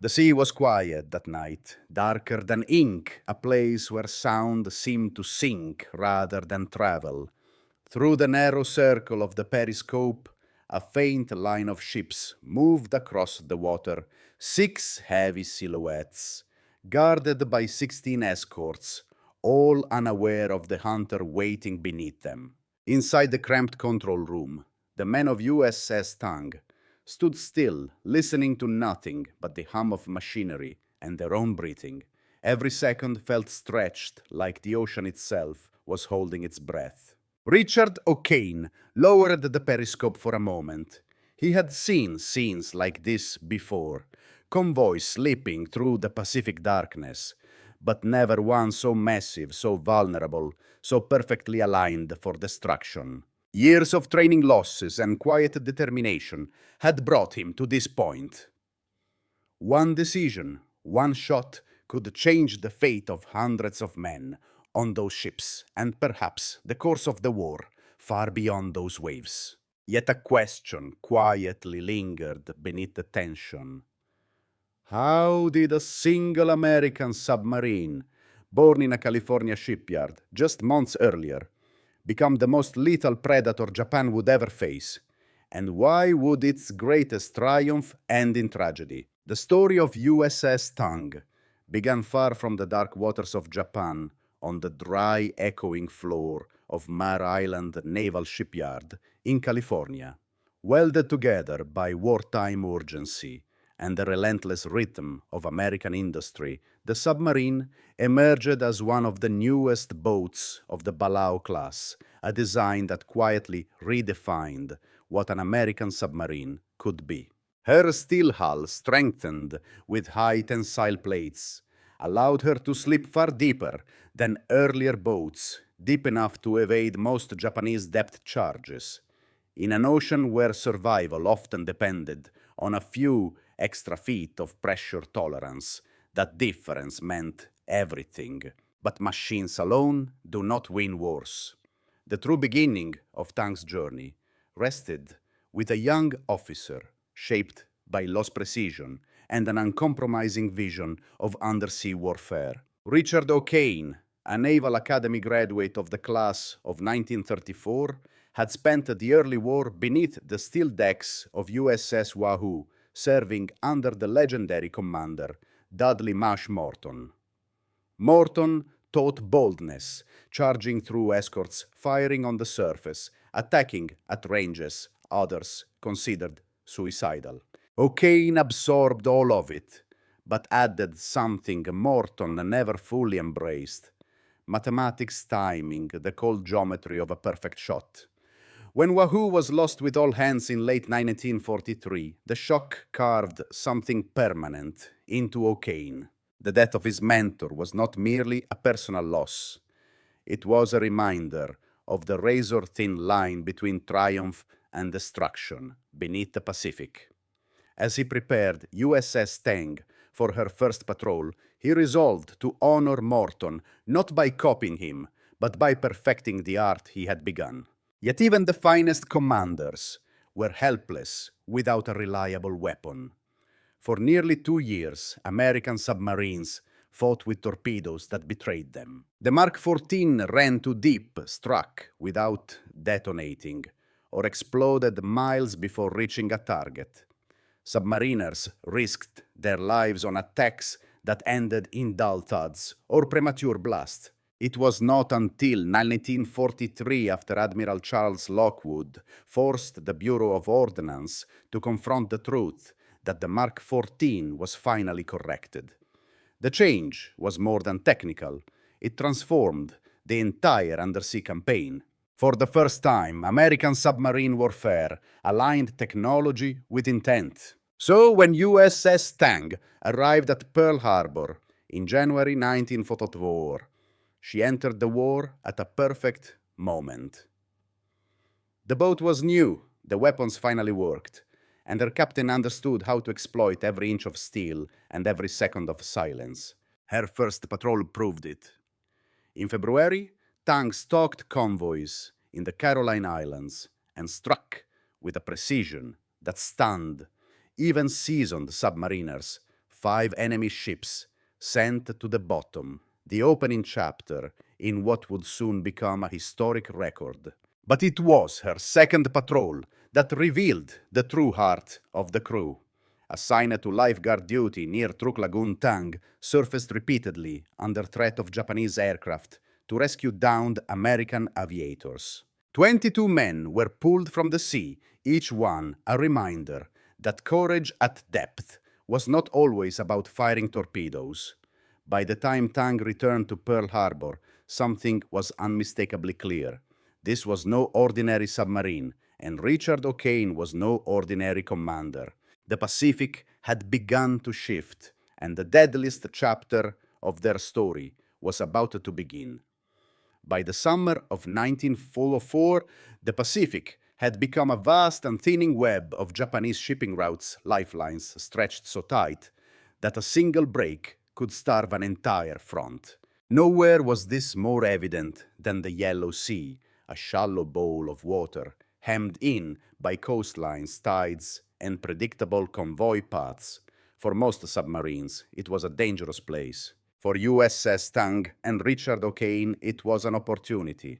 The sea was quiet that night, darker than ink, a place where sound seemed to sink rather than travel. Through the narrow circle of the periscope, a faint line of ships moved across the water, 6 heavy silhouettes, guarded by 16 escorts, all unaware of the hunter waiting beneath them. Inside the cramped control room, the men of USS Tang stood still, listening to nothing but the hum of machinery and their own breathing. Every second felt stretched like the ocean itself was holding its breath. Richard O'Kane lowered the periscope for a moment. He had seen scenes like this before, convoys slipping through the Pacific darkness, but never one so massive, so vulnerable, so perfectly aligned for destruction. Years of training losses and quiet determination had brought him to this point. One decision, one shot, could change the fate of hundreds of men on those ships, and perhaps the course of the war far beyond those waves. Yet a question quietly lingered beneath the tension. How did a single American submarine, born in a California shipyard just months earlier, become the most lethal predator Japan would ever face? And why would its greatest triumph end in tragedy? The story of USS Tang began far from the dark waters of Japan on the dry, echoing floor of Mare Island Naval Shipyard in California. Welded together by wartime urgency and the relentless rhythm of American industry, the submarine emerged as one of the newest boats of the Balao class, a design that quietly redefined what an American submarine could be. Her steel hull, strengthened with high tensile plates, allowed her to slip far deeper than earlier boats, deep enough to evade most Japanese depth charges. In an ocean where survival often depended on a few extra feet of pressure tolerance, that difference meant everything. But machines alone do not win wars. The true beginning of Tang's journey rested with a young officer shaped by lost precision and an uncompromising vision of undersea warfare. Richard O'Kane, a Naval Academy graduate of the class of 1934, had spent the early war beneath the steel decks of USS Wahoo, serving under the legendary commander Dudley Marsh Morton. Morton taught boldness, charging through escorts, firing on the surface, attacking at ranges others considered suicidal. O'Kane absorbed all of it, but added something Morton never fully embraced: mathematics, timing, the cold geometry of a perfect shot. When Wahoo was lost with all hands in late 1943, the shock carved something permanent into O'Kane. The death of his mentor was not merely a personal loss. It was a reminder of the razor-thin line between triumph and destruction beneath the Pacific. As he prepared USS Tang for her first patrol, he resolved to honor Morton not by copying him, but by perfecting the art he had begun. Yet even the finest commanders were helpless without a reliable weapon. For nearly 2 years, American submarines fought with torpedoes that betrayed them. The Mark 14 ran too deep, struck without detonating, or exploded miles before reaching a target. Submariners risked their lives on attacks that ended in dull thuds or premature blast. It was not until 1943, after Admiral Charles Lockwood forced the Bureau of Ordnance to confront the truth, that the Mark 14 was finally corrected. The change was more than technical. It transformed the entire undersea campaign. For the first time, American submarine warfare aligned technology with intent. So when USS Tang arrived at Pearl Harbor in January 1944, she entered the war at a perfect moment. The boat was new, the weapons finally worked, and her captain understood how to exploit every inch of steel and every second of silence. Her first patrol proved it. In February, Tang stalked convoys in the Caroline Islands and struck with a precision that stunned even seasoned submariners 5 enemy ships sent to the bottom, the opening chapter in what would soon become a historic record. But it was her second patrol that revealed the true heart of the crew. Assigned to lifeguard duty near Truk Lagoon, Tang surfaced repeatedly under threat of Japanese aircraft to rescue downed American aviators. 22 men were pulled from the sea, each one a reminder that courage at depth was not always about firing torpedoes. By the time Tang returned to Pearl Harbor, something was unmistakably clear. This was no ordinary submarine, and Richard O'Kane was no ordinary commander. The Pacific had begun to shift, and the deadliest chapter of their story was about to begin. By the summer of 1904, the Pacific had become a vast and thinning web of Japanese shipping routes, lifelines stretched so tight that a single break could starve an entire front. Nowhere was this more evident than the Yellow Sea, a shallow bowl of water hemmed in by coastlines, tides, and predictable convoy paths. For most submarines, it was a dangerous place. For USS Tang and Richard O'Kane, it was an opportunity.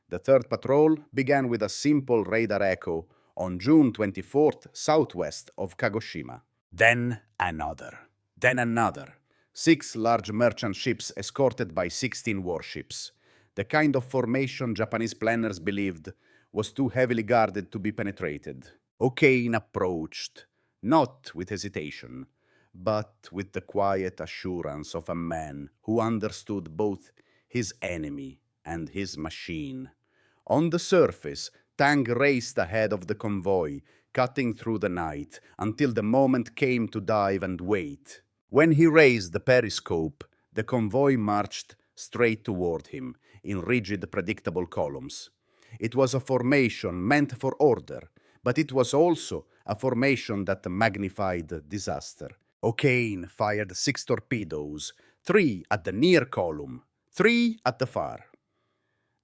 The third patrol began with a simple radar echo on June 24th, southwest of Kagoshima. Then another. Then another. 6 large merchant ships escorted by 16 warships. The kind of formation Japanese planners believed was too heavily guarded to be penetrated. O'Kane approached, not with hesitation, but with the quiet assurance of a man who understood both his enemy and his machine. On the surface, Tang raced ahead of the convoy, cutting through the night until the moment came to dive and wait. When he raised the periscope, the convoy marched straight toward him in rigid, predictable columns. It was a formation meant for order, but it was also a formation that magnified disaster. O'Kane fired 6 torpedoes, 3 at the near column, 3 at the far.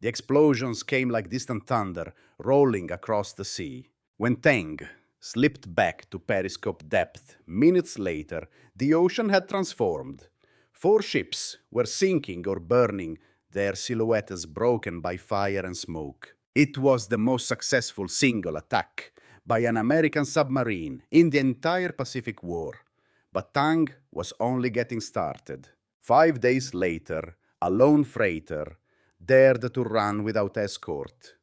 The explosions came like distant thunder rolling across the sea. When Tang slipped back to periscope depth minutes later, the ocean had transformed. 4 ships were sinking or burning, their silhouettes broken by fire and smoke. It was the most successful single attack by an American submarine in the entire Pacific War. But Tang was only getting started. 5 days later, a lone freighter dared to run without escort.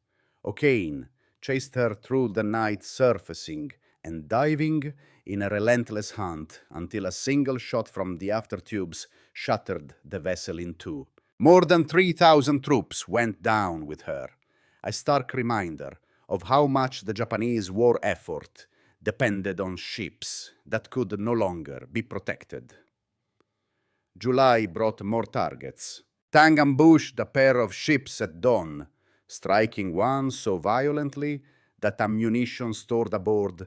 O'Kane chased her through the night, surfacing and diving in a relentless hunt until a single shot from the after tubes shattered the vessel in two. More than 3,000 troops went down with her, a stark reminder of how much the Japanese war effort depended on ships that could no longer be protected. July brought more targets. Tang ambushed a pair of ships at dawn, striking one so violently that ammunition stored aboard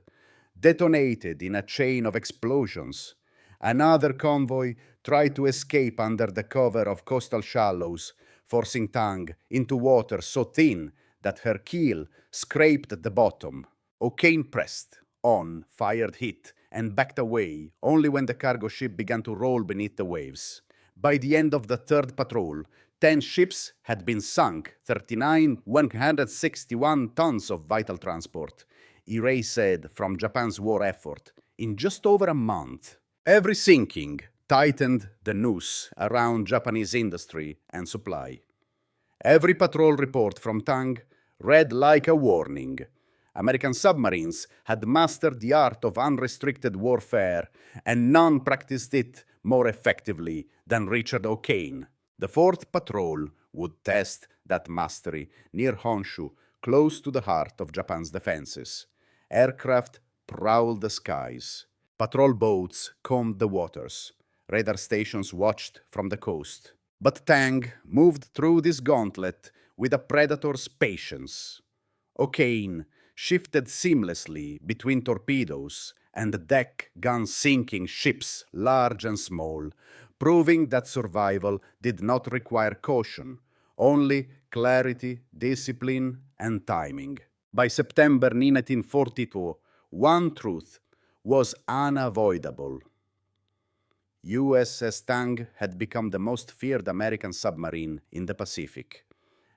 detonated in a chain of explosions. Another convoy tried to escape under the cover of coastal shallows, forcing Tang into water so thin that her keel scraped the bottom. O'Kane pressed on, fired hit, and backed away only when the cargo ship began to roll beneath the waves. By the end of the third patrol, 10 ships had been sunk, 161 tons of vital transport, erased from Japan's war effort in just over a month. Every sinking tightened the noose around Japanese industry and supply. Every patrol report from Tang read like a warning. American submarines had mastered the art of unrestricted warfare, and none practiced it more effectively than Richard O'Kane. The fourth patrol would test that mastery near Honshu, close to the heart of Japan's defenses. Aircraft prowled the skies. Patrol boats combed the waters. Radar stations watched from the coast. But Tang moved through this gauntlet with a predator's patience. O'Kane shifted seamlessly between torpedoes and deck gun-sinking ships, large and small, proving that survival did not require caution, only clarity, discipline, and timing. By September 1942, one truth was unavoidable. USS Tang had become the most feared American submarine in the Pacific,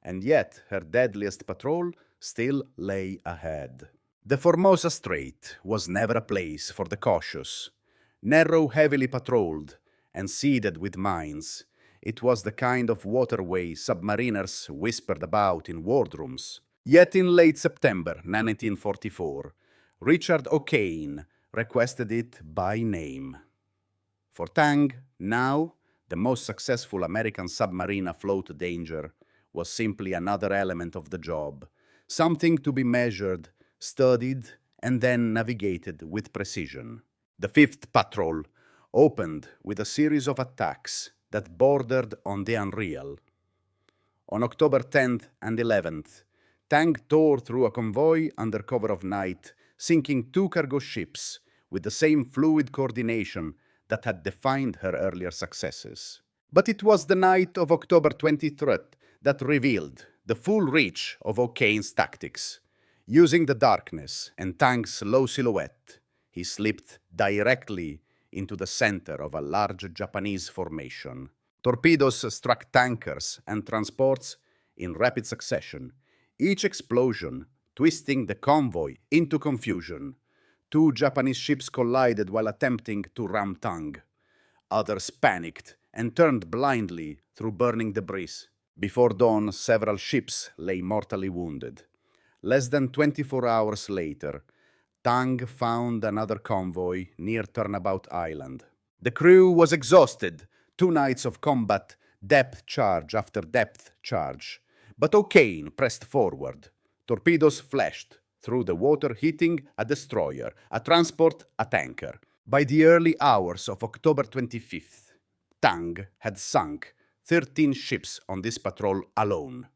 and yet her deadliest patrol still lay ahead. The Formosa Strait was never a place for the cautious. Narrow, heavily patrolled, and seeded with mines, it was the kind of waterway submariners whispered about in wardrooms. Yet in late September 1944, Richard O'Kane requested it by name. For Tang, now, the most successful American submarine afloat danger was simply another element of the job, something to be measured, studied, and then navigated with precision. The fifth patrol opened with a series of attacks that bordered on the unreal. On October 10th and 11th, Tang tore through a convoy under cover of night, sinking two cargo ships with the same fluid coordination that had defined her earlier successes. But it was the night of October 23rd that revealed the full reach of O'Kane's tactics. Using the darkness and Tang's low silhouette, he slipped directly into the center of a large Japanese formation. Torpedoes struck tankers and transports in rapid succession, each explosion twisting the convoy into confusion. Two Japanese ships collided while attempting to ram Tang. Others panicked and turned blindly through burning debris. Before dawn, several ships lay mortally wounded. Less than 24 hours later, Tang found another convoy near Turnabout Island. The crew was exhausted, 2 nights of combat, depth charge after depth charge. But O'Kane pressed forward. Torpedoes flashed through the water, hitting a destroyer, a transport, a tanker. By the early hours of October 25th, Tang had sunk 13 ships on this patrol alone.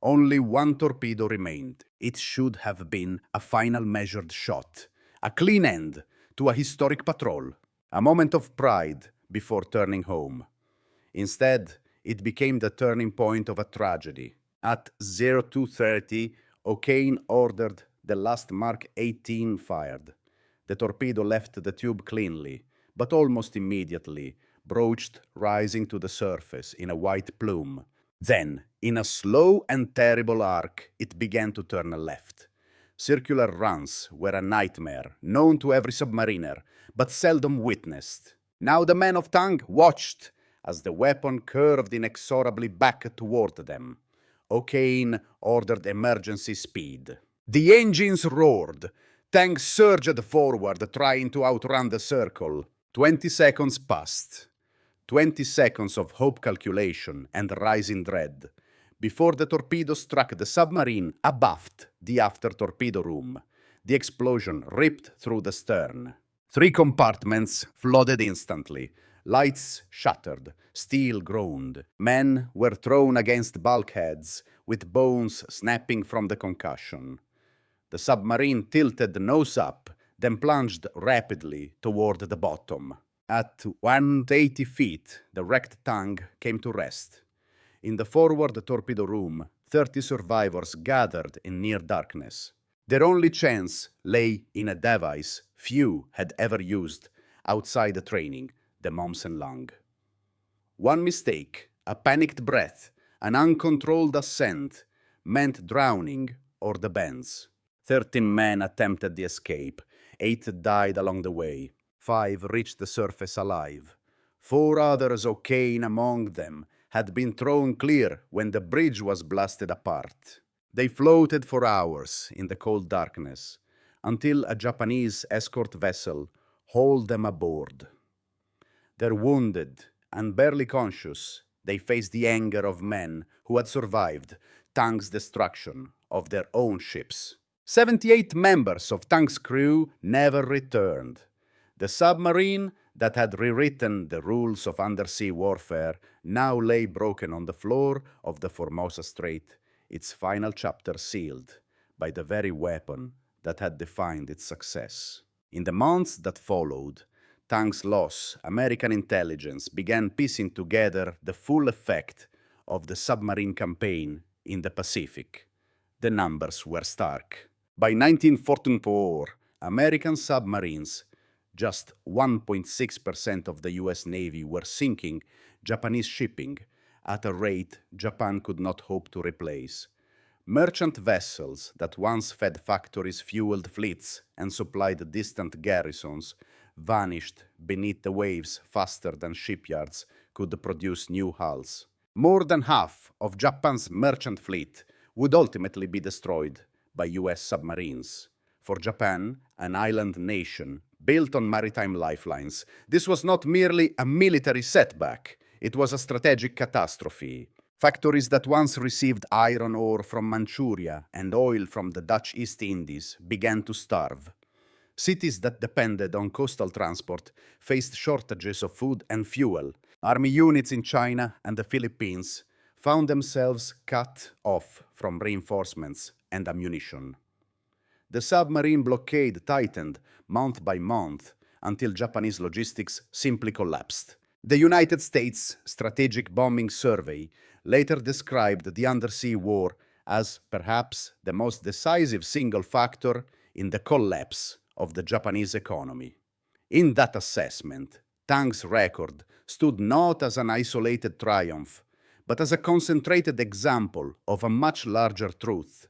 Only one torpedo remained. It should have been a final measured shot, a clean end to a historic patrol, a moment of pride before turning home. Instead, it became the turning point of a tragedy. At 0230, O'Kane ordered the last Mark 18 fired. The torpedo left the tube cleanly, but almost immediately broached, rising to the surface in a white plume. Then, in a slow and terrible arc, it began to turn left. Circular runs were a nightmare, known to every submariner, but seldom witnessed. Now the men of Tang watched as the weapon curved inexorably back toward them. O'Kane ordered emergency speed. The engines roared. Tang surged forward, trying to outrun the circle. 20 seconds passed. 20 seconds of hope calculation and rising dread, before the torpedo struck the submarine abaft the after torpedo room. The explosion ripped through the stern. 3 compartments flooded instantly. Lights shattered, steel groaned. Men were thrown against bulkheads, with bones snapping from the concussion. The submarine tilted nose up, then plunged rapidly toward the bottom. At 180 feet, the wrecked Tang came to rest. In the forward torpedo room, 30 survivors gathered in near darkness. Their only chance lay in a device few had ever used outside the training, the Momsen lung. One mistake, a panicked breath, an uncontrolled ascent, meant drowning or the bends. 13 men attempted the escape. 8 died along the way. 5 reached the surface alive. 4 others, O'Kane among them, had been thrown clear when the bridge was blasted apart. They floated for hours in the cold darkness, until a Japanese escort vessel hauled them aboard. They're wounded and barely conscious. They faced the anger of men who had survived Tang's destruction of their own ships. 78 members of Tang's crew never returned. The submarine that had rewritten the rules of undersea warfare now lay broken on the floor of the Formosa Strait, its final chapter sealed by the very weapon that had defined its success. In the months that followed Tang's loss, American intelligence began piecing together the full effect of the submarine campaign in the Pacific. The numbers were stark. By 1944, American submarines Just 1.6% of the US Navy were sinking Japanese shipping at a rate Japan could not hope to replace. Merchant vessels that once fed factories, fueled fleets, and supplied distant garrisons vanished beneath the waves faster than shipyards could produce new hulls. More than half of Japan's merchant fleet would ultimately be destroyed by US submarines. For Japan, an island nation built on maritime lifelines, this was not merely a military setback, it was a strategic catastrophe. Factories that once received iron ore from Manchuria and oil from the Dutch East Indies began to starve. Cities that depended on coastal transport faced shortages of food and fuel. Army units in China and the Philippines found themselves cut off from reinforcements and ammunition. The submarine blockade tightened month by month until Japanese logistics simply collapsed. The United States Strategic Bombing Survey later described the undersea war as perhaps the most decisive single factor in the collapse of the Japanese economy. In that assessment, Tang's record stood not as an isolated triumph, but as a concentrated example of a much larger truth.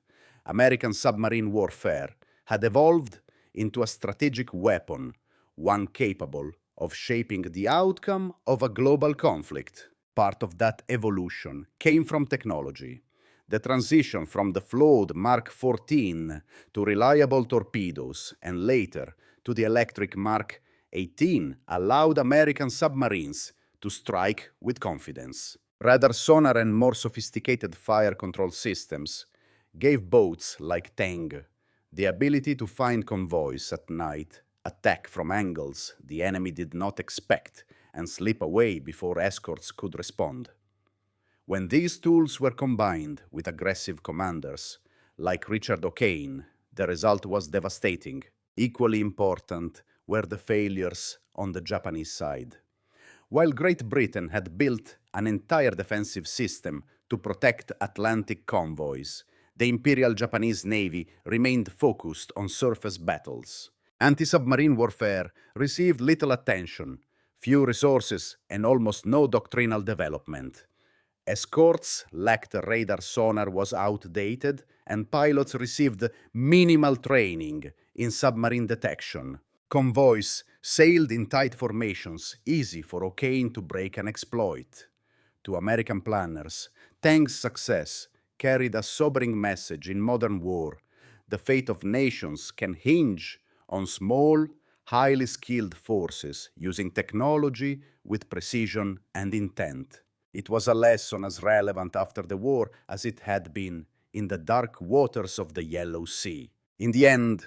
American submarine warfare had evolved into a strategic weapon, one capable of shaping the outcome of a global conflict. Part of that evolution came from technology. The transition from the flawed Mark 14 to reliable torpedoes and later to the electric Mark 18 allowed American submarines to strike with confidence. Radar sonar and more sophisticated fire control systems gave boats like Tang the ability to find convoys at night, attack from angles the enemy did not expect, and slip away before escorts could respond. When these tools were combined with aggressive commanders, like Richard O'Kane, the result was devastating. Equally important were the failures on the Japanese side. While Great Britain had built an entire defensive system to protect Atlantic convoys, the Imperial Japanese Navy remained focused on surface battles. Anti-submarine warfare received little attention, few resources, and almost no doctrinal development. Escorts lacked radar sonar was outdated, and pilots received minimal training in submarine detection. Convoys sailed in tight formations, easy for O'Kane to break and exploit. To American planners, Tang's success carried a sobering message in modern war. The fate of nations can hinge on small, highly skilled forces using technology with precision and intent. It was a lesson as relevant after the war as it had been in the dark waters of the Yellow Sea. In the end,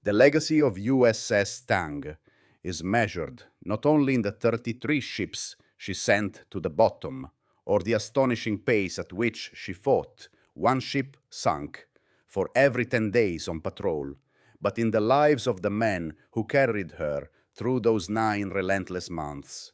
the legacy of USS Tang is measured not only in the 33 ships she sent to the bottom, or the astonishing pace at which she fought, one ship sunk, for every 10 days on patrol, but in the lives of the men who carried her through those 9 relentless months.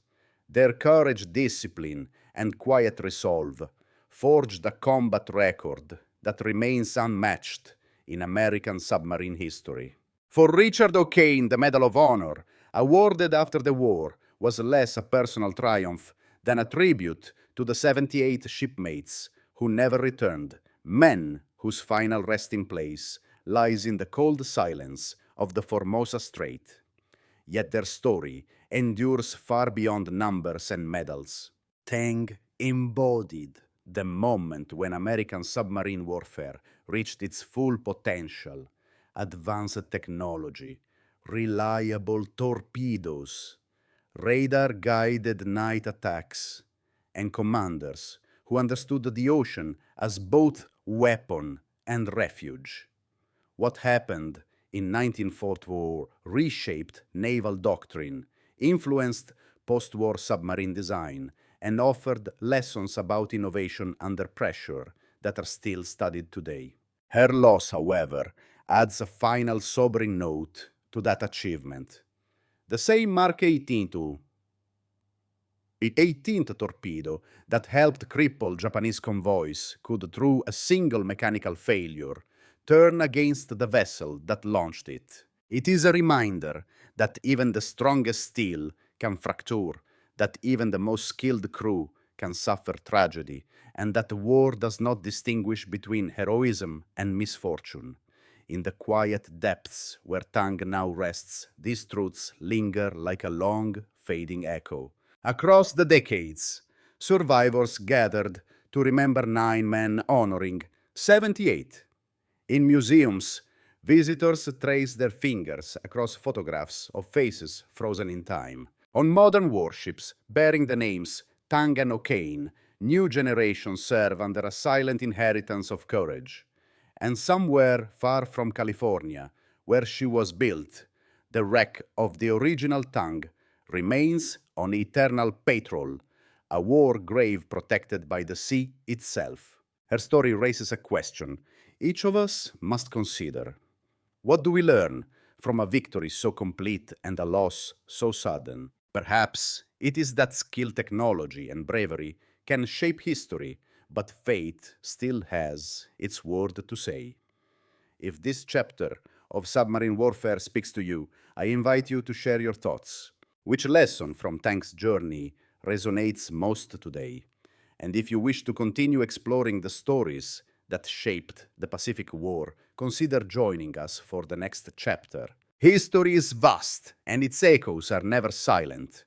Their courage, discipline, and quiet resolve forged a combat record that remains unmatched in American submarine history. For Richard O'Kane, the Medal of Honor, awarded after the war, was less a personal triumph than a tribute to the 78 shipmates who never returned, men whose final resting place lies in the cold silence of the Formosa Strait. Yet their story endures far beyond numbers and medals. Tang embodied the moment when American submarine warfare reached its full potential. Advanced technology, reliable torpedoes, radar-guided night attacks, and commanders who understood the ocean as both weapon and refuge. What happened in 1944 reshaped naval doctrine, influenced post-war submarine design, and offered lessons about innovation under pressure that are still studied today. Her loss, however, adds a final sobering note to that achievement. The same Mark 18th torpedo that helped cripple Japanese convoys could, through a single mechanical failure, turn against the vessel that launched it. It is a reminder that even the strongest steel can fracture, that even the most skilled crew can suffer tragedy, and that war does not distinguish between heroism and misfortune. In the quiet depths where Tang now rests, these truths linger like a long, fading echo. Across the decades, survivors gathered to remember 9 men honoring 78. In museums, visitors trace their fingers across photographs of faces frozen in time. On modern warships bearing the names Tang and O'Kane, new generations serve under a silent inheritance of courage. And somewhere far from California, where she was built, the wreck of the original Tang remains on eternal patrol, a war grave protected by the sea itself. Her story raises a question each of us must consider. What do we learn from a victory so complete and a loss so sudden? Perhaps it is that skill, technology, and bravery can shape history, but fate still has its word to say. If this chapter of submarine warfare speaks to you, I invite you to share your thoughts. Which lesson from Tank's journey resonates most today? And if you wish to continue exploring the stories that shaped the Pacific War, consider joining us for the next chapter. History is vast, and its echoes are never silent.